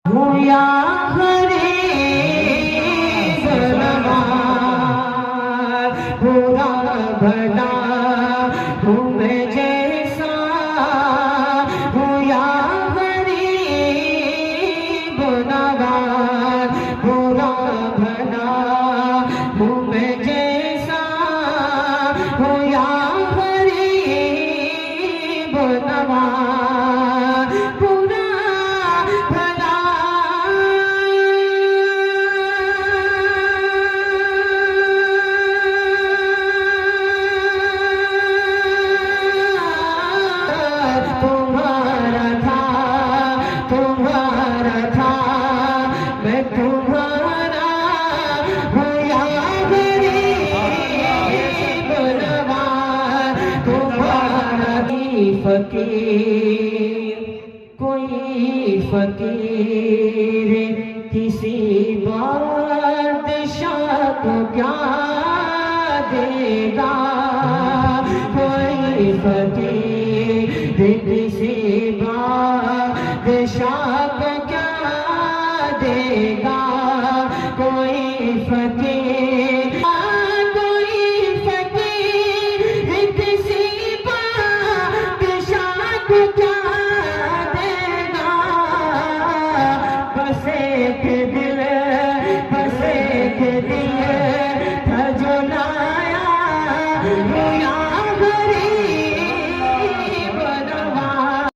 हुया हरे सलवार बुरा भला हूँ मैं जैसा हुया हरे बुनवार बुरा भला हूँ मैं जैसा हुया हरे बुनवार बुरा भला तुम्हारा था मैं तुम्हारा हुआ गरीब नवाज तुम्हारा कोई फकीर किसी बादशाह को क्या देगा कोई फकीर किसी बादशाह को क्या देगा कोई फकीर किसी बादशाह को क्या देगा बस एक दिल